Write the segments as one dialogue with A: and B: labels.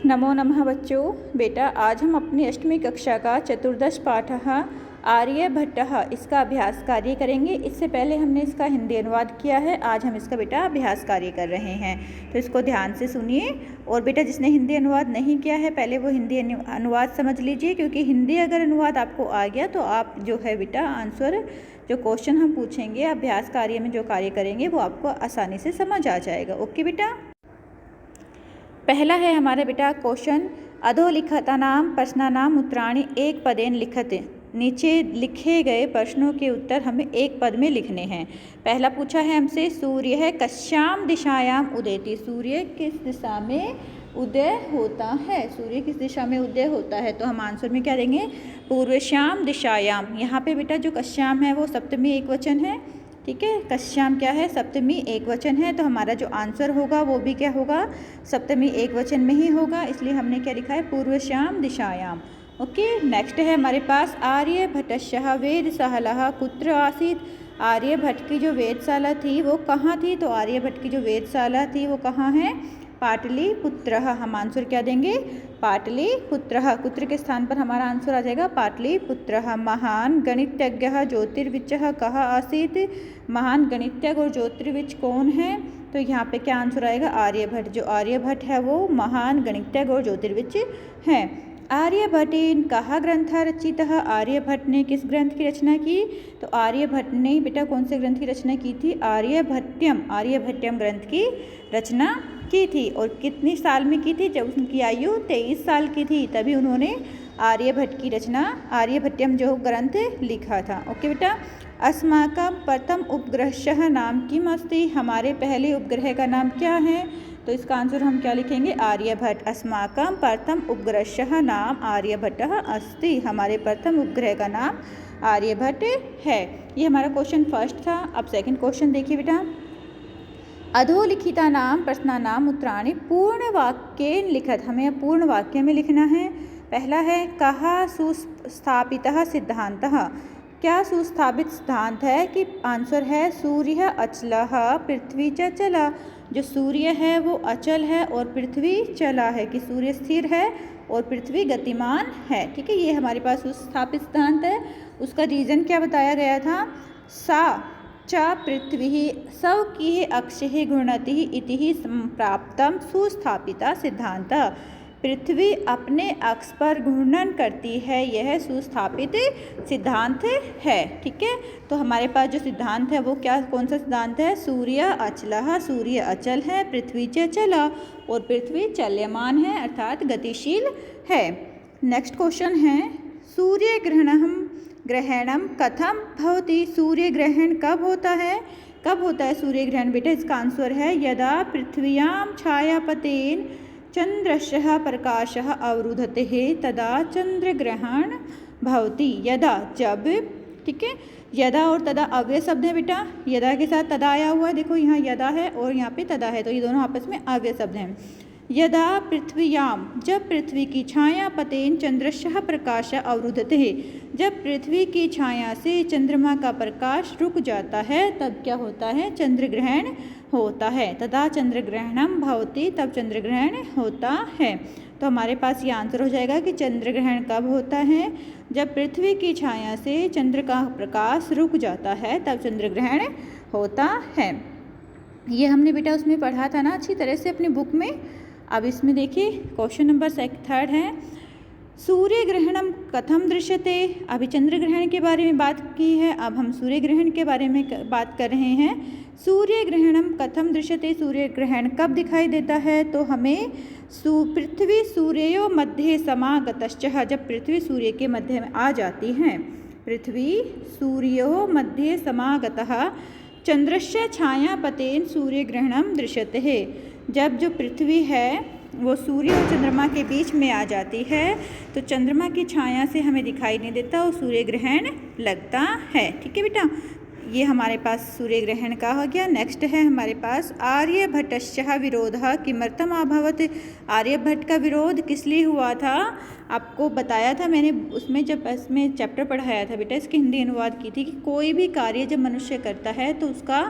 A: नमो नमः बच्चों। बेटा आज हम अपनी अष्टमी कक्षा का चतुर्दश पाठः आर्यभट्टः इसका अभ्यास कार्य करेंगे। इससे पहले हमने इसका हिंदी अनुवाद किया है, आज हम इसका बेटा अभ्यास कार्य कर रहे हैं, तो इसको ध्यान से सुनिए। और बेटा जिसने हिंदी अनुवाद नहीं किया है पहले वो हिंदी अनुवाद समझ लीजिए, क्योंकि हिंदी अगर अनुवाद आपको आ गया तो आप जो है बेटा आंसर जो क्वेश्चन हम पूछेंगे अभ्यास कार्य में जो कार्य करेंगे वो आपको आसानी से समझ आ जाएगा। ओके बेटा, पहला है हमारा बेटा क्वेश्चन, अधोलिखितानां प्रश्नानां उत्तराणि एक पदेन लिखत। नीचे लिखे गए प्रश्नों के उत्तर हमें एक पद में लिखने हैं। पहला पूछा है हमसे, सूर्य है कस्याम दिशायाम उदेति, सूर्य किस दिशा में उदय होता है, सूर्य किस दिशा में उदय होता है। तो हम आंसर में क्या देंगे, पूर्वश्याम दिशायाम। यहाँ पे बेटा जो कस्याम है वो सप्तमी एक वचन है, ठीक है। कस्याम क्या है, सप्तमी एक वचन है, तो हमारा जो आंसर होगा वो भी क्या होगा, सप्तमी एक वचन में ही होगा, इसलिए हमने क्या लिखा है, पूर्वश्याम दिशायाम। ओके, नेक्स्ट है हमारे पास, आर्यभट्टस्य वेधशाला कुत्र आसीत्। आर्यभट्ट की जो वेधशाला थी वो कहाँ थी, तो आर्यभट्ट की जो वेधशाला थी वो कहाँ है, पाटलिपुत्रः। हम आंसर क्या देंगे, पाटलिपुत्रः। पुत्र के स्थान पर हमारा आंसर आ जाएगा पाटलिपुत्रः। महान गणितज्ञः ज्योतिर्विच्चः कः आसीत्। महान गणितज्ञ और ज्योतिर्विच कौन है, तो यहाँ पे क्या आंसर आएगा, आर्यभट्ट। जो आर्यभट्ट है वो महान गणितज्ञ और ज्योतिर्विच है। आर्यभट्टेन कः ग्रंथः रचितः। आर्यभट्ट ने किस ग्रंथ की रचना की, तो आर्यभट्ट ने बेटा कौन से ग्रंथ की रचना की थी, आर्यभट्टयम ग्रंथ की रचना की थी। और कितनी साल में की थी, जब उनकी आयु 23 साल की थी तभी उन्होंने आर्यभट्ट की रचना आर्यभट्टयम जो ग्रंथ लिखा था। ओके बेटा, अस्माकं प्रथम उपग्रहस्य नाम किम अस्ति। हमारे पहले उपग्रह का नाम क्या है, तो इसका आंसर हम क्या लिखेंगे, आर्यभट्ट। अस्माकं प्रथम उपग्रहस्य नाम आर्यभट्टः अस्ति। हमारे प्रथम उपग्रह का नाम आर्यभट्ट है। ये हमारा क्वेश्चन फर्स्ट था। अब सेकंड क्वेश्चन देखिए बेटा, अधोलिखितानां प्रश्नानां उत्तराणि पूर्ण वाक्येन लिखत। हमें पूर्ण वाक्य में लिखना है। पहला है, कः सुस्थापितः सिद्धान्तः। क्या सुस्थापित सिद्धांत है, कि आंसर है सूर्य अचलः पृथ्वी च चला। जो सूर्य है वो अचल है और पृथ्वी चला है, कि सूर्य स्थिर है और पृथ्वी गतिमान है, ठीक है। ये हमारे पास सुस्थापित सिद्धांत है। उसका रीज़न क्या बताया गया था, सा च पृथ्वी स्वकीय अक्षे घूर्णति इति प्राप्तम सुस्थापिता सिद्धांत। पृथ्वी अपने अक्ष पर घूर्णन करती है, यह सुस्थापित सिद्धांत है, ठीक है। तो हमारे पास जो सिद्धांत है वो क्या, कौन सा सिद्धांत है, सूर्य अचलः, सूर्य अचल है, पृथ्वी च चला और पृथ्वी चल्यमान है अर्थात गतिशील है। नेक्स्ट क्वेश्चन है, सूर्य ग्रहणम कथम भवति। सूर्य ग्रहण कब होता है, कब होता है सूर्य ग्रहण बेटा, इसका आंसर है, यदा पृथ्व्यां छायापतेन चंद्रस्य प्रकाशः अवरुधते तदा चंद्रग्रहण भवति। यदा जब, ठीक है, यदा और तदा अव्यय शब्द है बेटा, यदा के साथ तदा आया हुआ है, देखो यहाँ यदा है और यहाँ पे तदा है, तो ये दोनों आपस में अव्यय शब्द हैं। यदा पृथ्व्याम, जब पृथ्वी की छाया पतेन चंद्रस्य प्रकाश अवरुधते, जब पृथ्वी की छाया से चंद्रमा का प्रकाश रुक जाता है तब क्या होता है, चंद्रग्रहण होता है। तदा चंद्रग्रहणम भवति, तब चंद्रग्रहण होता है। तो हमारे पास ये आंसर हो जाएगा कि चंद्रग्रहण कब होता है, जब पृथ्वी की छाया से चंद्र का प्रकाश रुक जाता है तब चंद्रग्रहण होता है। ये हमने बेटा उसमें पढ़ा था ना अच्छी तरह से अपनी बुक में। अब इसमें देखिए क्वेश्चन नंबर थर्ड है, सूर्य ग्रहणम कथम दृश्यते। अभी चंद्र ग्रहण के बारे में बात की है, अब हम सूर्य ग्रहण के बारे में बात कर रहे हैं। सूर्य ग्रहणम कथम दृश्यते, सूर्य ग्रहण कब दिखाई देता है, तो हमें पृथ्वी सूर्यो मध्य समागतश्च, जब पृथ्वी सूर्य के मध्य में आ जाती है। पृथ्वी सूर्यो मध्य समागतः चंद्रस्य छायापतेन सूर्य ग्रहणम दृश्यते है। जब जो पृथ्वी है वो सूर्य और चंद्रमा के बीच में आ जाती है तो चंद्रमा की छाया से हमें दिखाई नहीं देता और सूर्य ग्रहण लगता है, ठीक है बेटा। ये हमारे पास सूर्य ग्रहण का हो गया। नेक्स्ट है हमारे पास, आर्यभट्टस्य विरोधः किमर्थम अभवत्। आर्यभट्ट का विरोध किस लिए हुआ था, आपको बताया था मैंने उसमें, जब इसमें चैप्टर पढ़ाया था बेटा, इसकी हिंदी अनुवाद की थी कि कोई भी कार्य जब मनुष्य करता है तो उसका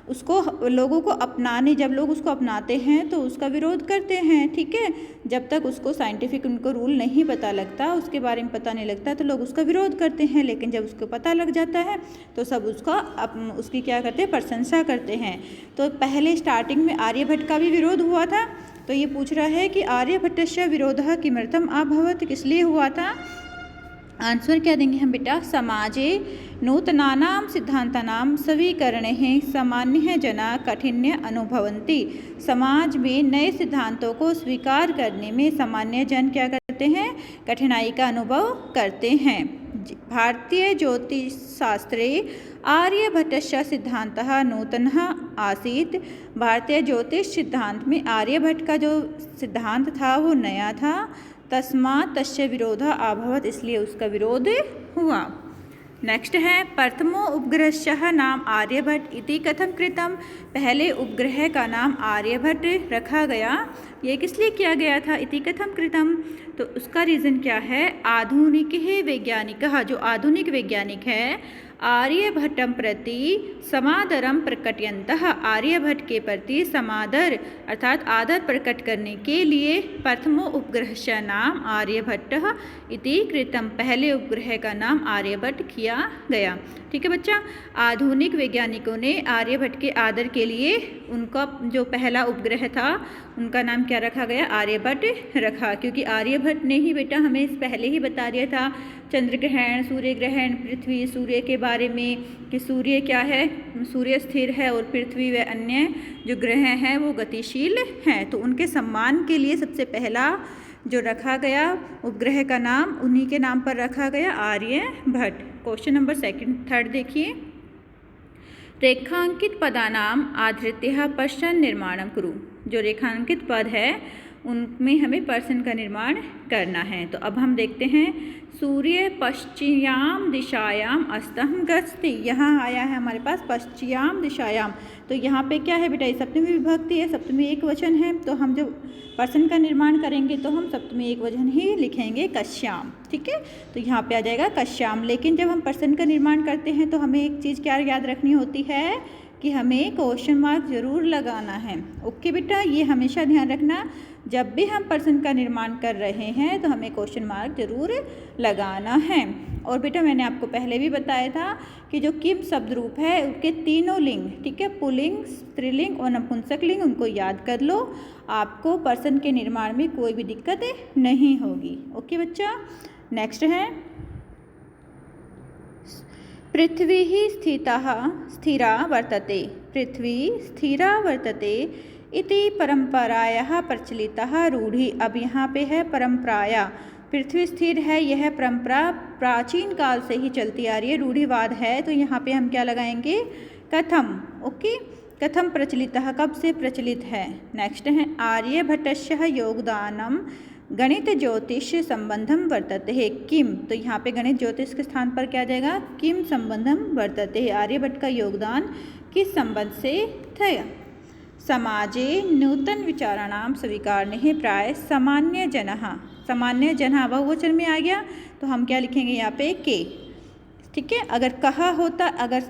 A: उसको लोगों को अपनाने, जब लोग उसको अपनाते हैं तो उसका विरोध करते हैं, ठीक है। जब तक उसको साइंटिफिक उनको रूल नहीं पता लगता, उसके बारे में पता नहीं लगता, तो लोग उसका विरोध करते हैं। लेकिन जब उसको पता लग जाता है तो सब उसकी क्या करते हैं, प्रशंसा करते हैं। तो पहले स्टार्टिंग में आर्यभट्ट का भी विरोध हुआ था। तो ये पूछ रहा है कि आर्यभट्टस्य विरोधः किमर्थम् अभवत्, किस लिए हुआ था। आंसर क्या देंगे हम बेटा, समाजे नूतनानां सिद्धांतानां स्वीकरणेः सामान्यः जना कठिन्य अनुभवन्ति। समाज में नए सिद्धांतों को स्वीकार करने में सामान्य जन क्या करते हैं, कठिनाई का अनुभव करते हैं। भारतीय ज्योतिष शास्त्रे आर्यभट्टस्य सिद्धांतः नूतनः आसीत्। भारतीय ज्योतिष सिद्धांत में आर्यभट्ट का जो सिद्धांत था वो नया था। तस्मात् तस्य विरोधः अभवत्, इसलिए उसका विरोध हुआ। नेक्स्ट है प्रथमो उपग्रहस्य नाम आर्यभट्ट इति कथं कृतं। पहले उपग्रह का नाम आर्यभट्ट रखा गया, ये किस लिए किया गया था, इति कथं कृतं। तो उसका रीज़न क्या है, आधुनिक वैज्ञानिकः, जो आधुनिक वैज्ञानिक है, आर्यभट्टं प्रति समादरं प्रकटयन्तः, आर्यभट्ट के प्रति समादर अर्थात आदर प्रकट करने के लिए प्रथमो उपग्रहस्य नाम आर्यभट्टः इति कृतं, पहले उपग्रह का नाम आर्यभट्ट किया गया। ठीक है बच्चा, आधुनिक वैज्ञानिकों ने आर्यभट्ट के आदर के लिए उनका जो पहला उपग्रह था उनका नाम क्या रखा गया, आर्यभट्ट रखा, क्योंकि आर्यभट्ट ने ही बेटा हमें पहले ही बता दिया था चंद्र ग्रहण, सूर्य ग्रहण, पृथ्वी, सूर्य के बारे में कि सूर्य क्या है, सूर्य स्थिर है और पृथ्वी व अन्य जो ग्रह हैं वो गतिशील हैं। तो उनके सम्मान के लिए सबसे पहला जो रखा गया उपग्रह का नाम उन्हीं के नाम पर रखा गया, आर्यभट्ट। क्वेश्चन नंबर थर्ड देखिए, रेखांकित पदानाम आधृत्य पर्सन निर्माणम कुरु। जो रेखांकित पद है उनमें हमें पर्सन का निर्माण करना है। तो अब हम देखते हैं, सूर्य पश्चियाम दिशायाम अस्तम गच्छति, यहाँ आया है हमारे पास पश्चियाम दिशायाम। तो यहाँ पे क्या है बेटा, ये सप्तमी विभक्ति है, सप्तमी एक वचन है। तो हम जब पर्सन का निर्माण करेंगे तो हम सप्तमी एक वचन ही लिखेंगे, कश्याम। ठीक है, तो यहाँ पे आ जाएगा कश्याम। लेकिन जब हम पर्सन का निर्माण करते हैं तो हमें एक चीज़ क्या याद रखनी होती है कि हमें क्वेश्चन मार्क ज़रूर लगाना है। ओके बेटा, ये हमेशा ध्यान रखना, जब भी हम पर्सन का निर्माण कर रहे हैं तो हमें क्वेश्चन मार्क ज़रूर लगाना है। और बेटा मैंने आपको पहले भी बताया था कि जो किम शब्द रूप है उसके तीनों लिंग, ठीक है, पुल्लिंग, स्त्रीलिंग और नपुंसक लिंग, उनको याद कर लो, आपको पर्सन के निर्माण में कोई भी दिक्कत नहीं होगी। ओके बच्चा, नेक्स्ट है, पृथ्वी ही स्थिरा वर्तते, पृथ्वी स्थिरा वर्तते इति परंपरायाः प्रचलितः रूढ़ि। अब यहाँ पे है परंपराया, पृथ्वी स्थिर है, यह परंपरा प्राचीन काल से ही चलती आ रही है, रूढ़िवाद है। तो यहाँ पे हम क्या लगाएंगे, कथम। ओके, कथम प्रचलितः, कब से प्रचलित है। नेक्स्ट है, आर्यभट्टस्य योगदानम गणित ज्योतिष संबंधम वर्तते किम। तो यहाँ पे गणित ज्योतिष के स्थान पर क्या जाएगा, किम संबंधम वर्तते, आर्यभट्ट का योगदान किस संबंध से था। समाजे नूतन विचाराणाम स्वीकारणे प्राय सामान्य जनः, सामान्य जनः बहुवचन में आ गया तो हम क्या लिखेंगे यहाँ पे, के। ठीक है, अगर कहा होता, अगर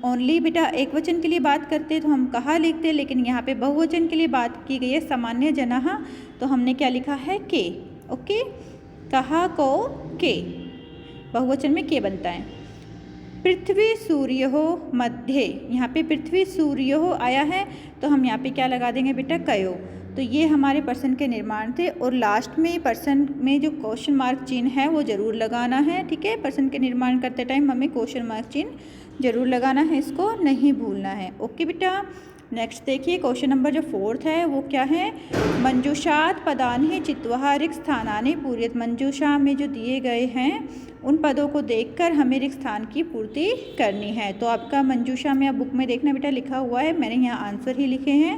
A: ओनली बेटा एक वचन के लिए बात करते तो हम कहा लिखते, लेकिन यहाँ पे बहुवचन के लिए बात की गई है, सामान्य जनः, तो हमने क्या लिखा है, के। ओके, कहा को के, बहुवचन में के बनता है। पृथ्वी सूर्यो मध्य, यहाँ पे पृथ्वी सूर्यो आया है तो हम यहाँ पे क्या लगा देंगे बेटा, कयो। तो ये हमारे पर्सन के निर्माण थे। और लास्ट में पर्सन में जो क्वेश्चन मार्क चिन्ह है वो ज़रूर लगाना है। ठीक है, पर्सन के निर्माण करते टाइम हमें क्वेश्चन मार्क चिन्ह जरूर लगाना है, इसको नहीं भूलना है। ओके बेटा, नेक्स्ट देखिए क्वेश्चन नंबर जो फोर्थ है वो क्या है, मंजूषात पदानि चित्वा रिक्त स्थानानि पूर्यत। मंजूषा में जो दिए गए हैं उन पदों को देखकर हमें रिक्त स्थान की पूर्ति करनी है। तो आपका मंजूषा में, आप बुक में देखना बेटा लिखा हुआ है, मैंने यहाँ आंसर ही लिखे हैं।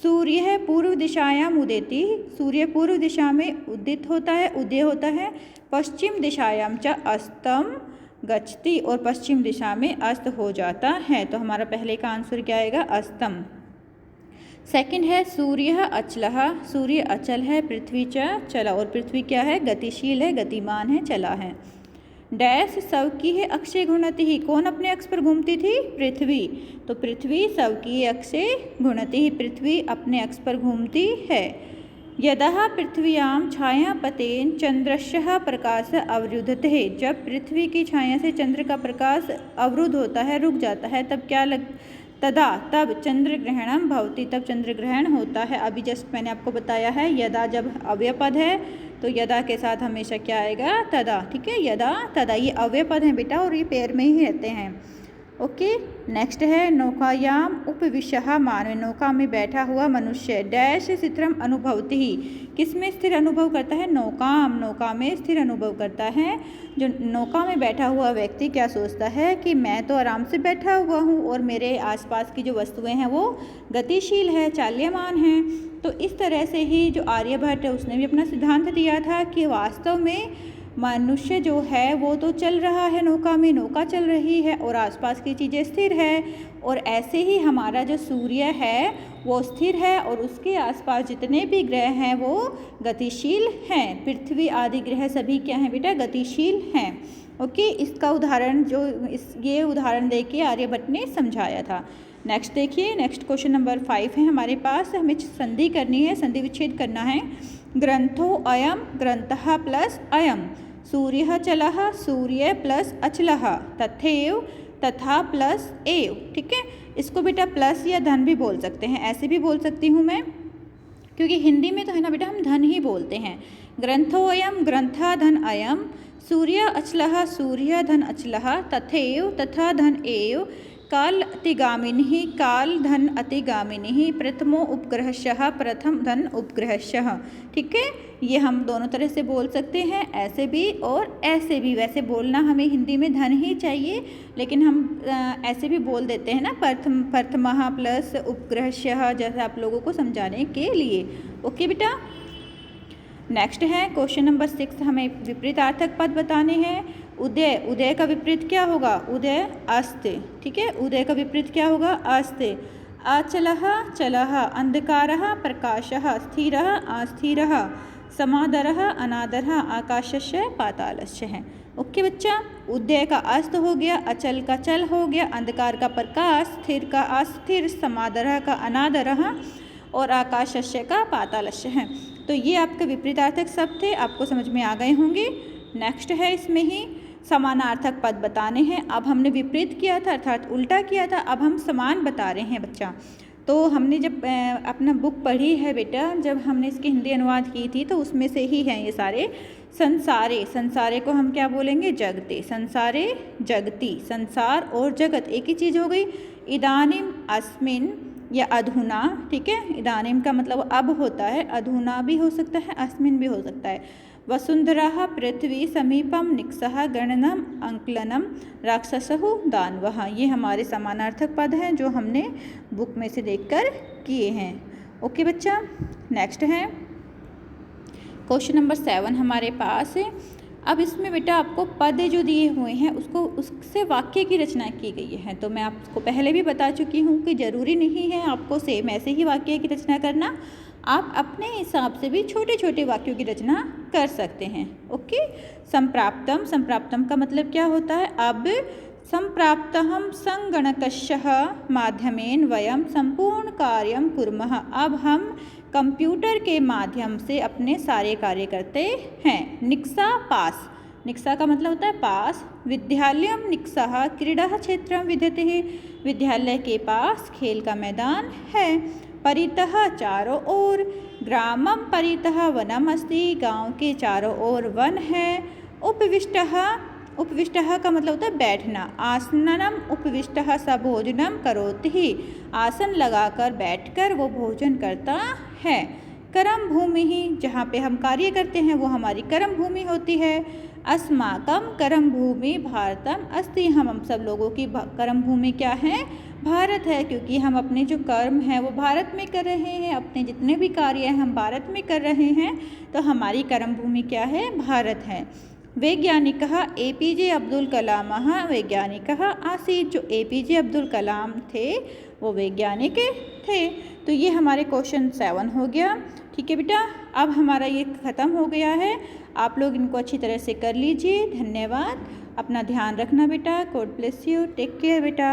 A: सूर्य पूर्व दिशायाम उदेति, सूर्य पूर्व दिशा में उदित होता है, उदय होता है। पश्चिम दिशायाम च अस्तम गच्छति, और पश्चिम दिशा में अस्त हो जाता है। तो हमारा पहले का आंसर क्या आएगा, अस्तम। सेकंड है सूर्य अचलः, सूर्य अचल है, पृथ्वी च चला, और पृथ्वी क्या है, गतिशील है, गतिमान है, चला है। डैश सवकी है अक्षय घुणति ही, कौन अपने अक्ष पर घूमती थी? पृथ्वी। तो पृथ्वी सवकी अक्षय घुणति ही, पृथ्वी अपने अक्ष पर घूमती है। यदा पृथ्व्यां छाया पतेन चंद्रस्य प्रकाश अवरुद्धते, जब पृथ्वी की छाया से चंद्र का प्रकाश अवरुद्ध होता है, रुक जाता है, तब क्या तदा तब चंद्र ग्रहणम भवति, तब चंद्र ग्रहण होता है। अभी जस्ट मैंने आपको बताया है यदा जब अव्यय पद है तो यदा के साथ हमेशा क्या आएगा? तदा। ठीक है, यदा तदा, ये अव्यय पद हैं बेटा और ये पेड़ में ही रहते हैं। ओके, नेक्स्ट है नौकायाम उपविशः मानव, नौका में बैठा हुआ मनुष्य डैश स्थिरम अनुभवति ही, किस में स्थिर अनुभव करता है? नौकाम, नौका में स्थिर अनुभव करता है। जो नौका में बैठा हुआ व्यक्ति क्या सोचता है कि मैं तो आराम से बैठा हुआ हूँ और मेरे आसपास की जो वस्तुएं हैं वो गतिशील है, चाल्यमान हैं। तो इस तरह से ही जो आर्यभट्ट है उसने भी अपना सिद्धांत दिया था कि वास्तव में मनुष्य जो है वो तो चल रहा है नौका में, नौका चल रही है और आसपास की चीज़ें स्थिर है। और ऐसे ही हमारा जो सूर्य है वो स्थिर है और उसके आसपास जितने भी ग्रह हैं वो गतिशील हैं। पृथ्वी आदि ग्रह सभी क्या हैं बेटा? गतिशील हैं। ओके, इसका उदाहरण ये उदाहरण देके आर्यभट्ट ने समझाया था। नेक्स्ट देखिए, नेक्स्ट क्वेश्चन नंबर 5 है हमारे पास। हमें संधि करनी है, संधि विच्छेद करना है। ग्रंथो अयम ग्रंथः प्लस अयम, सूर्यः चलः सूर्य प्लस अचलः, तथैव तथा प्लस एव। ठीक है, इसको बेटा प्लस या धन भी बोल सकते हैं, ऐसे भी बोल सकती हूँ मैं, क्योंकि हिंदी में तो है ना बेटा हम धन ही बोलते हैं। ग्रंथो अयम ग्रंथा धन अयम, सूर्य अचलः सूर्य धन अचलः, तथैव तथा धन एव, काल अतिगामिनी काल धन अतिगामिनी, प्रथमो उपग्रहशः प्रथम धन उपग्रहशः। ठीक है, ये हम दोनों तरह से बोल सकते हैं, ऐसे भी और ऐसे भी। वैसे बोलना हमें हिंदी में धन ही चाहिए, लेकिन हम ऐसे भी बोल देते हैं ना, प्रथमः प्लस उपग्रहशः, जैसे आप लोगों को समझाने के लिए। ओके बेटा, नेक्स्ट है क्वेश्चन नंबर 6। हमें विपरीतार्थक पद बताने हैं। उदय, उदय का विपरीत क्या होगा? उदय अस्त। ठीक है, उदय का विपरीत क्या होगा? अस्त। अचलः चलः, अंधकारः प्रकाशः, स्थिरः अस्थिरः, समादरः अनादरः, आकाशस्य पातालस्य है। ओके बच्चा, उदय का अस्त हो गया, अचल का चल हो गया, अंधकार का प्रकाश, स्थिर का अस्थिर, समादरः का अनादरः और आकाशस्य का पातालस्य है। तो ये आपके विपरीतार्थक शब्द थे, आपको समझ में आ गए होंगे। नेक्स्ट है इसमें ही समानार्थक पद बताने हैं। अब हमने विपरीत किया था अर्थात उल्टा किया था, अब हम समान बता रहे हैं बच्चा। तो हमने जब अपना बुक पढ़ी है बेटा, जब हमने इसकी हिंदी अनुवाद की थी तो उसमें से ही हैं ये सारे। संसारे, संसारे को हम क्या बोलेंगे? जगते। संसारे जगती, संसार और जगत एक ही चीज़ हो गई। इदानीम अस्मिन या अधुना। ठीक है, इदानीम का मतलब अब होता है, अधुना भी हो सकता है, अस्मिन भी हो सकता है। वसुंधरा पृथ्वी समीपम निक्सः गणनम अंकलनम राक्षसः दानवः, ये हमारे समानार्थक पद हैं जो हमने बुक में से देखकर किए हैं। ओके बच्चा, नेक्स्ट है क्वेश्चन नंबर 7 हमारे पास है। अब इसमें बेटा आपको पद जो दिए हुए हैं उससे वाक्य की रचना की गई है। तो मैं आपको पहले भी बता चुकी हूँ कि ज़रूरी नहीं है आपको सेम ऐसे ही वाक्य की रचना करना, आप अपने हिसाब से भी छोटे छोटे वाक्यों की रचना कर सकते हैं। ओके, संप्राप्तम, संप्राप्तम का मतलब क्या होता है? अब संप्राप्तहम संगणकस्य माध्यमेन वयम संपूर्ण कार्यम कुर्मः, अब हम कंप्यूटर के माध्यम से अपने सारे कार्य करते हैं। निक्सा पास, निक्सा का मतलब होता है पास। विद्यालयम निक्सः क्रीड़ा क्षेत्रम विद्यते, विद्यालय के पास खेल का मैदान है। परितः चारों ओर, ग्रामम परितः वनम अस्ति, गांव के चारों ओर वन है। उपविष्टः, उपविष्टः का मतलब होता है बैठना। आसनम उपविष्टः स भोजनम करोति, आसन लगाकर बैठकर वो भोजन करता है। कर्म भूमि ही, जहाँ पे हम कार्य करते हैं वो हमारी कर्म भूमि होती है। अस्माकम कर्म भूमि भारतम अस्ति, हम सब लोगों की कर्म भूमि क्या है? भारत है, क्योंकि हम अपने जो कर्म हैं वो भारत में कर रहे हैं, अपने जितने भी कार्य हैं हम भारत में कर रहे हैं, तो हमारी कर्म भूमि क्या है? भारत है। वैज्ञानिकः APJ अब्दुल कलामः वैज्ञानिकः आसीत्, जो APJ अब्दुल कलाम थे वो वैज्ञानिक थे। तो ये हमारे क्वेश्चन 7 हो गया। ठीक है बेटा, अब हमारा ये ख़त्म हो गया है। आप लोग इनको अच्छी तरह से कर लीजिए। धन्यवाद। अपना ध्यान रखना बेटा। God bless you, take care बेटा।